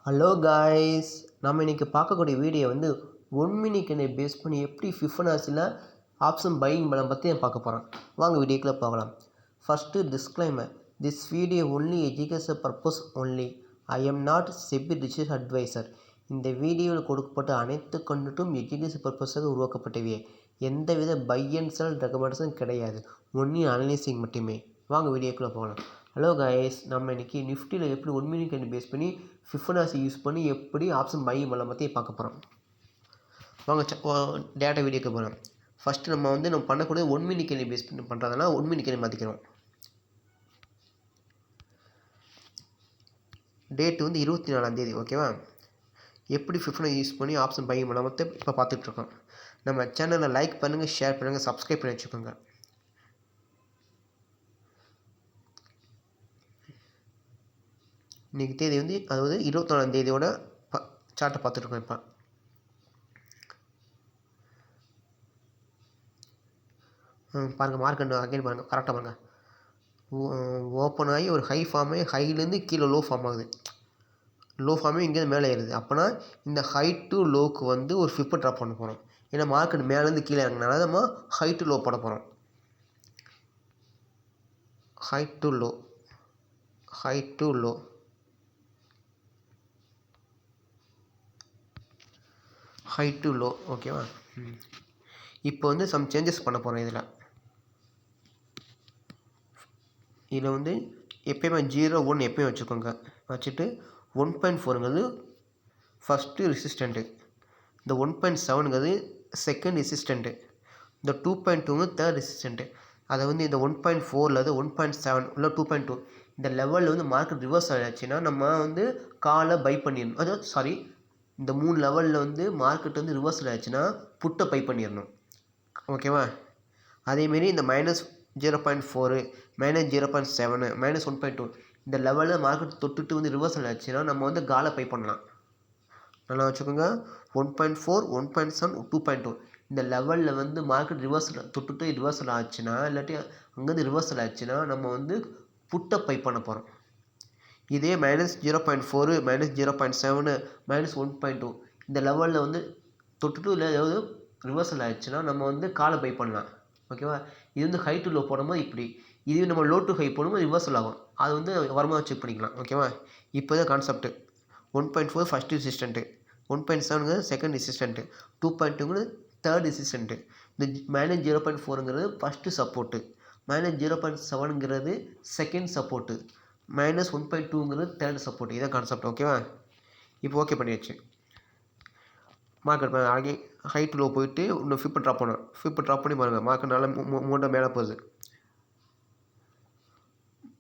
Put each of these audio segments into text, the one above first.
Hello guys, நம்ம இன்றைக்கி பார்க்கக்கூடிய வீடியோ வந்து 1 மினிட் கேண்டிலை பேஸ் பண்ணி எப்படி ஃபிஃபனாசியில் ஆப்ஷன் பையிங் பலம் பற்றி பார்க்க போகிறோம். வாங்க வீடியோக்குள்ளே போகலாம். First disclaimer, this video only education purpose only. I am not SEBI research advisor. இந்த வீடியோவில் கொடுக்கப்பட்ட அனைத்து கண்டென்ட்டும் எஜுகேஷன் பர்பஸாக உருவாக்கப்பட்டவை. எந்தவித பை அண்ட் செல் ரெக்கமெண்டேஷன் கிடையாது, ஒன்லி அனலைசிங் மட்டுமே. வாங்க வீடியோக்குள்ளே போகலாம். ஹலோ காய்ஸ், நம்ம இன்றைக்கி நிஃப்டியில் எப்படி 1 மினிட் கேண்டில் பேஸ் பண்ணி ஃபிஃபனாசி யூஸ் பண்ணி எப்படி ஆப்ஷன் பையிங் பண்ணலாம் பற்றி பார்க்க போகிறோம். வாங்க டேட்டா வீடியோக்கு போகிறோம். ஃபஸ்ட்டு நம்ம பண்ணக்கூடிய 1 மினிட் கேண்டில் பேஸ் பண்ணி பண்ணுறதுனா 1 மினிட் கேண்டில் மாற்றிக்கிறோம். டேட் வந்து 24 ஓகேவா. எப்படி ஃபிஃபனாசி யூஸ் பண்ணி ஆப்ஷன் பையிங் பண்ணலாம் மற்ற இப்போ பார்த்துட்ருக்கோம். நம்ம சேனலை லைக் பண்ணுங்கள், ஷேர் பண்ணுங்கள், சப்ஸ்கிரைப் பண்ணி வச்சுக்கோங்க. இன்றைக்கி தேதி வந்து அதாவது 24 சார்ட்டை பார்த்துட்ருக்கோம். இப்போ பாருங்கள், மார்க்கெட் அகைன் பாருங்கள், கரெக்டாக பாருங்கள். ஓப்பன் ஆகி ஒரு ஹை ஃபார்ம் ஆகி ஹைலேருந்து கீழே லோ ஃபார்ம் ஆகுது. லோ ஃபார்மே இங்கேருந்து மேலே ஏறுது. அப்போனா இந்த ஹை டு லோக்கு வந்து ஒரு ஃபிப்பை ட்ராப் பண்ண போகிறோம். ஏன்னா மார்க்கெட் மேலேருந்து கீழே இறங்கினால நம்ம ஹை டு லோ போட போகிறோம். High to low, high to low, high to low ஓகேவா. இப்போ வந்து சம் சேஞ்சஸ் பண்ண போகிறோம். இதில் வந்து எப்போயுமே 0-1 எப்போயும் வச்சுக்கோங்க. வச்சுட்டு 1.4ங்கிறது ஃபஸ்ட்டு ரெசிஸ்டண்ட்டு, இந்த 1.7ங்கிறது செகண்ட் ரெசிஸ்டண்ட்டு, இந்த 2.2ங்கிறது தேர்ட் ரெசிஸ்டண்ட்டு. அதை வந்து இந்த 1.4 1.7 இல்லை 2.2 இந்த லெவலில் வந்து மார்க்கெட் ரிவர்ஸ் ஆகிடுச்சுன்னா நம்ம வந்து காலை பை பண்ணிடணும். அதாவது இந்த 3 லெவலில் வந்து மார்க்கெட் வந்து ரிவர்சல் ஆகிடுச்சுன்னா புட்டை பை பண்ணிடணும் ஓகேவா. அதேமாரி இந்த -0.4 -0.7 -1.2 இந்த லெவலில் மார்க்கெட் தொட்டுட்டு வந்து ரிவர்சல் ஆச்சுன்னா நம்ம வந்து காலை பை பண்ணலாம். நல்லா வச்சுக்கோங்க. 1.4 1.7 2.2 இந்த லெவலில் வந்து மார்க்கெட் ரிவர்சல் தொட்டுட்டு ரிவர்சல் ஆச்சுன்னா இல்லாட்டி அங்கேருந்து ரிவர்சல் ஆச்சுன்னா நம்ம வந்து புட்டை பை பண்ண போகிறோம். இதே -0.4 -0.7 -1.2 இந்த லெவலில் வந்து தொட்டுட்டு இல்லை ஏதாவது ரிவர்சல் ஆகிடுச்சுன்னா நம்ம வந்து காலை பை பண்ணலாம் ஓகேவா. இது வந்து ஹை டு லோ போடும்போது இப்படி, இது நம்ம லோ டு ஹை போடும்போது ரிவர்சல் ஆகும். அது வந்து வருமா செக் பண்ணிக்கலாம் ஓகேவா. இப்போ தான் கான்செப்ட்டு. 1.4 ஃபஸ்ட்டு ரெசிஸ்டண்ட்டு, 1.7ங்கிறது செகண்ட் ரெசிஸ்டண்ட்டு, 2.2ங்கிறது தேர்ட் ரெசிஸ்டண்ட்டு, இந்த -0.4ங்கிறது ஃபஸ்ட்டு சப்போர்ட்டு, -0.7ங்கிறது செகண்ட் சப்போர்ட்டு, -1.2ங்கிறது தேர்ட் சப்போர்ட். இதான் கான்செப்ட் ஓகேவா. இப்போ ஓகே பண்ணியாச்சு. மார்க்கெட் அங்கே ஹை டு லோ போயிட்டு இன்னும் ஃபிப்பை ட்ராப் பண்ணணும். ஃபிப்பை ட்ராப் பண்ணி பாருங்கள், மார்க்கெட் நல்லா மூமெண்ட்டாக மேலே போகுது.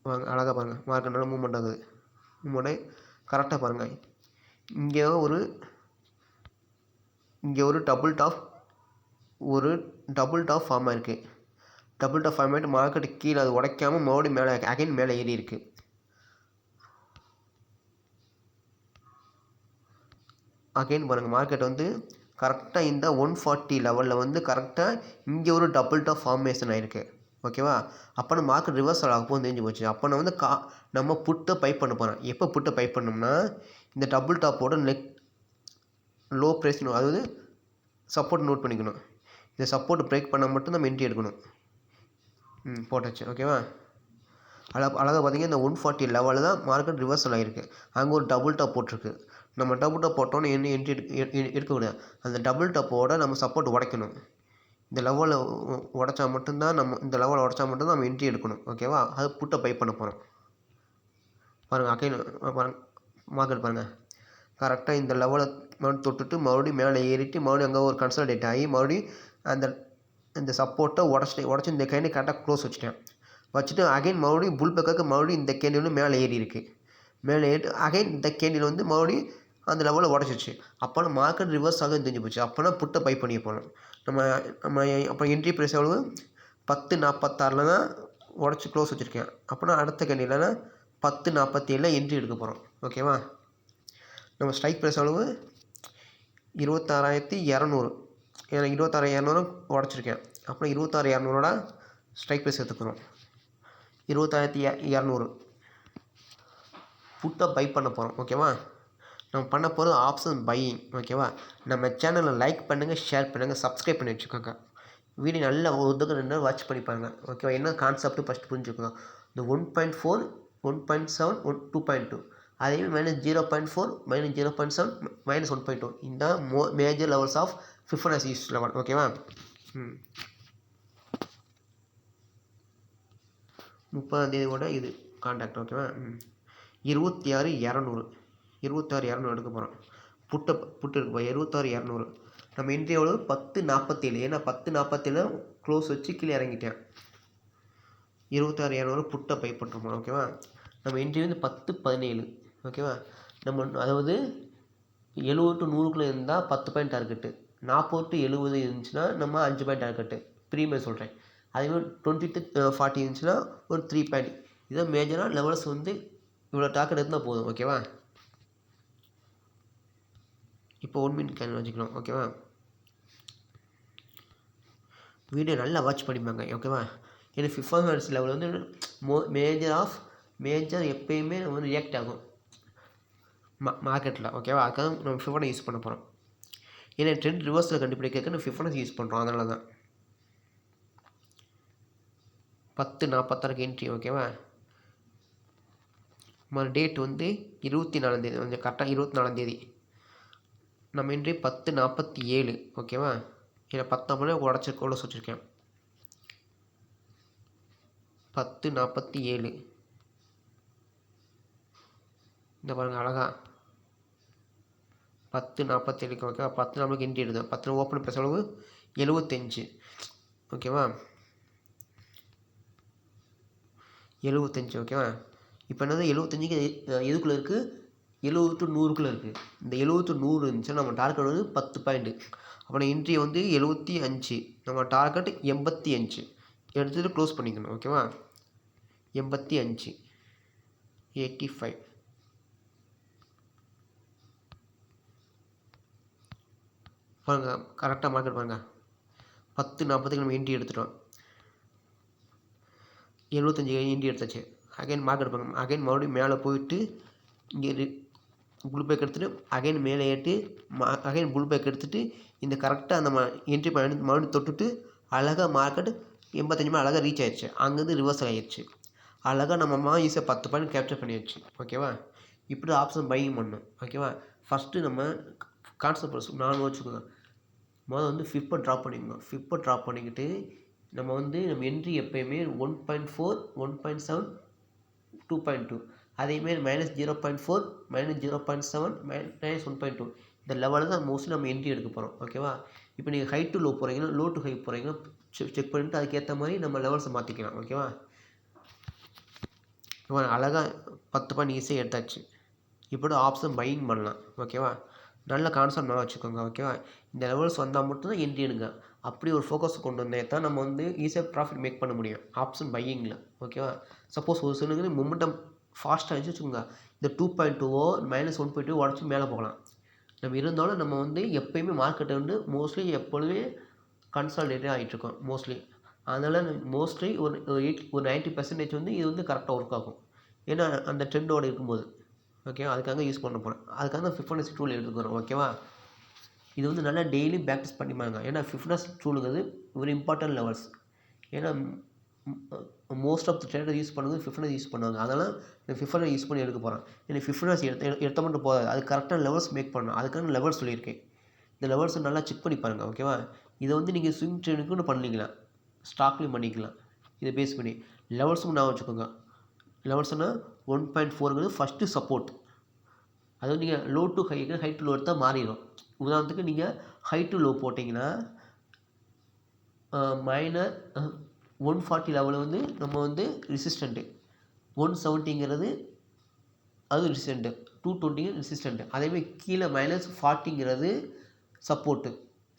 வாங்க அழகாக பாருங்கள், மார்க்கெட் நல்லா மூமெண்ட் ஆகுது. மூமெண்ட்டை கரெக்டாக பாருங்கள். இங்கே ஒரு டபுள் டாப் ஃபார்ம் ஆகிருக்கு. டபுள் டாப் ஃபார்ம் ஆகிட்டு மார்க்கெட் கீழே அது உடைக்காமல் மறுபடியும் மேலே அகைன் மேலே ஏறி இருக்குது. அகைன் பாருங்கள், மார்க்கெட் வந்து கரெக்டாக இந்த 140 லெவலில் வந்து கரெக்டாக இங்கே ஒரு டபுள் டாப் ஃபார்மேஷன் ஆகிருக்கு ஓகேவா. அப்போ நம்ம மார்க்கெட் ரிவர்சல் ஆக போது தெரிஞ்சு போச்சு. அப்போ நான் வந்து நம்ம புட்டை பை பண்ண போகிறேன். எப்போ புட்டை பை பண்ணோம்னா இந்த டபுள் டாப்போட லோ ப்ரைஸ், அதாவது சப்போர்ட் நோட் பண்ணிக்கணும். இந்த சப்போர்ட் பிரேக் பண்ணால் மட்டும் நம்ம என்ட்ரி எடுக்கணும். போட்டாச்சு ஓகேவா. அழகாக பார்த்தீங்கன்னா இந்த 140 லெவலில் தான் மார்க்கெட் ரிவர்சல் ஆகிருக்கு. அங்கே ஒரு டபுள் டாப் போட்டிருக்கு. நம்ம டபுள் டாப் போட்டோன்னு என்ட்ரி எடுக்கக்கூடாது. அந்த டபுள் டாப்போட நம்ம சப்போர்ட் உடைக்கணும். இந்த லெவலில் உடச்சா மட்டும்தான் நம்ம என்ட்ரி எடுக்கணும் ஓகேவா. அது புட்டை பை பண்ண போகிறோம். பாருங்கள் அகைன் மார்க்கெட் பாருங்கள் கரெக்டாக இந்த லெவலை தொட்டுட்டு மறுபடியும் மேலே ஏறிட்டு மறுபடியும் அங்கே ஒரு கன்சல்டேட் ஆகி மறுபடியும் இந்த சப்போர்ட்டை உடச்சி இந்த கேண்டில் கரெக்டாக க்ளோஸ் வச்சுட்டு அகைன் மறுபடியும் புல் பேக்காக மறுபடியும் இந்த கேண்டில் வந்து மேலே ஏறி இருக்குது. மேலே ஏறிட்டு அகைன் இந்த கேண்டில் வந்து மறுபடியும் அந்த லெவலில் உடச்சிச்சு. அப்போனா மார்க்கெட் ரிவர்ஸ் ஆக தெரிஞ்சு போச்சு. அப்போனா புட்டை பை பண்ணி போகணும். நம்ம அப்போ என்ட்ரி ப்ரைஸ் எவ்வளவு 10.46 தான் உடச்சி க்ளோஸ் வச்சுருக்கேன். அப்போனா அடுத்த கேண்டில்னா 10.47 என்ட்ரி எடுக்க போகிறோம் ஓகேவா. நம்ம ஸ்ட்ரைக் ப்ரைஸ் எவ்வளவு 26,200. ஏன்னா 26,200 உடச்சிருக்கேன். அப்புறம் 26,200 ஸ்ட்ரைக் ப்ரைஸ் எடுத்துக்கிறோம். 26,200 புட்டை பை பண்ண போகிறோம் ஓகேவா. நம்ம பண்ண போகிறது ஆப்ஷன் பையிங். ஓகேவா? நம்ம சேனலை லைக் பண்ணுங்கள், ஷேர் பண்ணுங்கள், சப்ஸ்கிரைப் பண்ணி வச்சுக்கோங்க. வீடியோ நல்லா ஒரு தடவை 2 வாட்ச் பண்ணிப்பாங்க. ஓகேவா? என்ன கான்செப்ட்டு ஃபஸ்ட்டு புரிஞ்சுக்கோங்க. இந்த 1.4, 1.7, 2.2 அதேமாதிரி -0.4, -0.7, -1.2 இந்த மேஜர் லெவல்ஸ் ஆஃப் ஃபிஃபனாசி லெவல். ஓகேவா? 30ஆம் தேதியோட இது கான்டாக்ட். ஓகேவா? 26,200 எடுக்க போகிறோம். புட்டு இருக்கு 26,200. நம்ம என்ட்ரி எவ்வளோ 10.47. ஏன்னா 10.47 க்ளோஸ் வச்சு கீழே இறங்கிட்டேன். 26,200 புட்டை பை பண்ணுறோம். ஓகேவா? நம்ம என்ட்ரி வந்து 10.17. ஓகேவா? நம்ம அதாவது 70 to 100க்குள்ளே இருந்தால் 10 பாயிண்ட் டார்கெட்டு, 40 to 70 இருந்துச்சுன்னா நம்ம 5 பாயிண்ட் டார்கெட்டு ப்ரீமியம் சொல்கிறேன். அதேமாதிரி 20 to 40 இருந்துச்சுன்னா ஒரு 3 பாயிண்ட். இதான் மேஜராக லெவல்ஸ் வந்து இவ்வளோ டார்கெட் இருந்தால் போதும். ஓகேவா? இப்போ 1 மினிட் கேன் வச்சுக்கணும். ஓகேவா? வீடியோ நல்லா வாட்ச் பண்ணிப்பாங்க. ஓகேவா? ஏன்னா ஃபிஃபனாசி லெவல் வந்து மேஜர் எப்பயுமே வந்து ரியாக்ட் ஆகும் மார்க்கெட்டில். ஓகேவா? அதுக்காக நம்ம ஃபிஃபனை யூஸ் பண்ண போகிறோம். ஏன்னா ட்ரெண்ட் ரிவர்ஸில் கண்டுபிடிக்க நம்ம ஃபிஃபனாசி யூஸ் பண்ணுறோம். அதனால தான் 10.46 என்ட்ரி. ஓகேவா? நம்ம டேட் வந்து 24ஆம் தேதி, கொஞ்சம் கரெக்டாக 24ஆம் தேதி. நம்ம என்ட்ரி 10.47. ஓகேவா? ஏன்னா 10 உடச்சி வச்சுருக்கேன். 10.47 இந்த பாருங்கள் அழகா 10.47. ஓகேவா? 10 நம்மளுக்கு என்ட்ரி எடுத்தோம். 10 ஓப்பன் ப்ளஸ் அளவு 75. ஓகேவா? 75. ஓகேவா? இப்போ என்னது 75க்கு எதுக்குள்ளே இருக்குது? 70 to 100க்குள்ளே இருக்குது. இந்த 70 to 100 இருந்துச்சுன்னா நம்ம டார்கெட் வந்து 10 பாயிண்ட்டு. அப்புறம் என்ட்ரி வந்து 75. நம்ம டார்கெட் 85 எடுத்துகிட்டு க்ளோஸ் பண்ணிக்கணும். ஓகேவா? 85, 85 பாருங்கள் கரெக்டாக மார்க்கெட் பாருங்கள். 10.40க்கு நம்ம என்ட்ரி எடுத்துட்டோம். 75 என்ட்ரி எடுத்தாச்சு. அகைன் மார்க்கெட் பாருங்கள். அகைன் மறுபடியும் மேலே போயிட்டு இங்கே புல் பேக் எடுத்துகிட்டு அகைன் மேலே ஏற்றி அகைன் புல் பேக் எடுத்துகிட்டு இந்த கரெக்டாக அந்த என்ட்ரி மறுபடியும் தொட்டுட்டு அழகாக மார்க்கெட் 85 அழகாக ரீச் ஆயிடுச்சு. அங்கேருந்து ரிவர்ஸ் ஆகிடுச்சு. அழகாக நம்ம ஈஸியாக 10 பாயிண்ட் கேப்சர் பண்ணிடுச்சு. ஓகேவா? இப்படி ஆப்ஷன் பையிங் பண்ணணும். ஓகேவா? ஃபஸ்ட்டு நம்ம கான்செப்ட் நான் வச்சுக்கோங்க. முதல்ல வந்து ஃபிப்பை ட்ராப் பண்ணிக்கணும். ஃபிப்பை ட்ராப் பண்ணிக்கிட்டு நம்ம என்ட்ரி எப்போயுமே 1.4, 1.7, 2.2 அதேமாரி -0.4, -0.7, -1.2 இந்த லெவலில் தான் மோஸ்ட்லி நம்ம என்ட்ரி எடுக்க போகிறோம். ஓகேவா? இப்போ நீங்கள் ஹை டு லோ போகிறீங்கன்னா, லோ டு ஹை போகிறீங்கன்னா செக் பண்ணிவிட்டு அதுக்கேற்ற மாதிரி நம்ம லெவல்ஸை மாற்றிக்கலாம். ஓகேவா? இப்போ அழகாக 10 பாயிண்ட் ஈஸியாக எடுத்தாச்சு. இப்படி ஆப்ஷன் பையிங் பண்ணலாம். ஓகேவா? நல்ல கான்செப்ட் நல்லா வச்சுக்கோங்க. ஓகேவா? இந்த லெவல்ஸ் வந்தால் மட்டும்தான் என்ட்ரி எடுங்க. அப்படி ஒரு ஃபோக்கஸ் கொண்டு வந்தால் தான் நம்ம ஈஸியாக ப்ராஃபிட் மேக் பண்ண முடியும் ஆப்ஷன் பையிங்கில். ஓகேவா? சப்போஸ் ஒரு சிலருக்கு மொமெண்டம் ஃபாஸ்ட்டாக இருந்துச்சு வச்சுக்கோங்க, இந்த 2.2 -1.2 உடச்சி மேலே போகலாம். நம்ம இருந்தாலும் நம்ம எப்போயுமே மார்க்கெட்டை மோஸ்ட்லி எப்பொழுதுமே கன்சால்டேட்டாக ஆகிட்டுருக்கோம் மோஸ்ட்லி. அதனால் மோஸ்ட்லி ஒரு 90% இது கரெக்டாக ஒர்க் ஆகும். ஏன்னா அந்த ட்ரெண்டோடு இருக்கும்போது. ஓகேவா? அதுக்காக யூஸ் பண்ண போகிறேன். அதுக்காக ஃபிஃபனாசி டூல் எடுத்துக்கிறோம். ஓகேவா? இது நல்லா டெய்லி ப்ராக்டிஸ் பண்ணிப்பாங்க. ஏன்னா ஃபிஃபனாசி டூலுங்கிறது ஒரு இம்பார்ட்டன்ட் லெவல்ஸ். ஏன்னா most of the trader use பண்ணுறது ஃபிஃபனாசி யூஸ் பண்ணுவாங்க. அதனால் நான் ஃபிஃபனாசி யூஸ் பண்ணி எடுக்க போகிறேன். ஏன்னா ஃபிஃபனாசி எடுத்த மட்டும் போகாது, அது கரெக்டான லெவல்ஸ் மேக் பண்ணணும். அதுக்கான லெவல்ஸ் சொல்லியிருக்கேன். இந்த லெவல்ஸை நல்லா செக் பண்ணி பாருங்கள். ஓகேவா? இதை நீங்கள் ஸ்விங் ட்ரேடுக்குன்னு பண்ணிக்கலாம், ஸ்டாக்லேயும் பண்ணிக்கலாம். இதை பேஸ் பண்ணி லெவல்ஸும் நான் வச்சுக்கோங்க. லெவல்ஸ்னால் 1.4ங்கிறது ஃபஸ்ட்டு சப்போர்ட். அதாவது நீங்கள் low to high to low எடுத்தால் மாறிடும். உதாரணத்துக்கு நீங்கள் ஹை டு லோ போட்டிங்கன்னா -140 லெவலில் நம்ம ரெசிஸ்டண்ட்டு, 170ங்கிறது அது ரெசிஸ்டண்ட்டு, 220 ரெசிஸ்டண்ட்டு. அதேமாதிரி கீழே -40ங்கிறது support.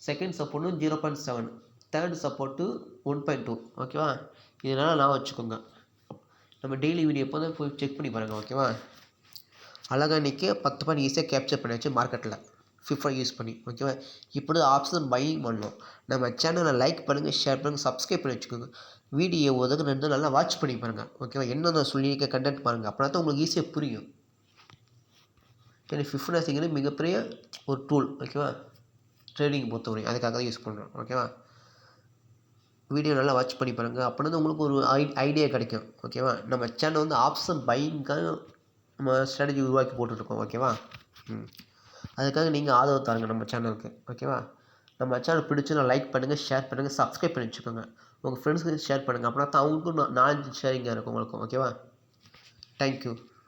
Second support 0.7, third support 1.2. ஓகேவா? இதனால் நான் வச்சுக்கோங்க. நம்ம டெய்லி வீடியோ எப்போ தான் போய் செக் பண்ணி பாருங்கள். ஓகேவா? அழகாக இன்றைக்கி 10 பாயிண்ட் ஈஸியாக கேப்சர் பண்ணியாச்சு மார்க்கெட்டில் ஃபிஃபா யூஸ் பண்ணி. ஓகேவா? இப்படி ஆப்ஷன் பையிங் பண்ணணும். நம்ம சேனலை லைக் பண்ணுங்கள், ஷேர் பண்ணுங்கள், சப்ஸ்கிரைப் பண்ணி வச்சுக்கோங்க. வீடியோ ரெண்டு நல்லா வாட்ச் பண்ணி பாருங்கள். ஓகேவா? என்னென்ன சொல்லியிருக்க கண்டென்ட் பாருங்கள். அப்படின்னா தான் உங்களுக்கு ஈஸியாக புரியும். ஏன்னா ஃபிஃப்னாசிங்கிறது மிகப்பெரிய ஒரு டூல் ஓகேவா, ட்ரேடிங் பொறுத்தவரையும் அதுக்காக தான் யூஸ் பண்ணுறோம் ஓகேவா. வீடியோ நல்லா வாட்ச் பண்ணி பாருங்கள், அப்படின்னா தான் உங்களுக்கு ஒரு ஐடியா கிடைக்கும் ஓகேவா. நம்ம சேனல் வந்து ஆப்ஷன் பையிங்காக நம்ம ஸ்ட்ராட்டஜி உருவாக்கி போட்டுட்ருக்கோம் ஓகேவா. அதுக்காக நீங்கள் ஆதரவு தாருங்க நம்ம சேனலுக்கு ஓகேவா. நம்ம சேனல் பிடிச்சுன்னா லைக் பண்ணுங்கள், ஷேர் பண்ணுங்கள், சப்ஸ்கிரைப் பண்ணி வச்சுக்கோங்க. உங்கள் ஃப்ரெண்ட்ஸுக்கு ஷேர் பண்ணுங்கள், அப்படின்னா தான் அவங்களுக்கும் நாலேஜ் ஷேரிங்காக இருக்கும் உங்களுக்கும் ஓகேவா. தேங்க்யூ.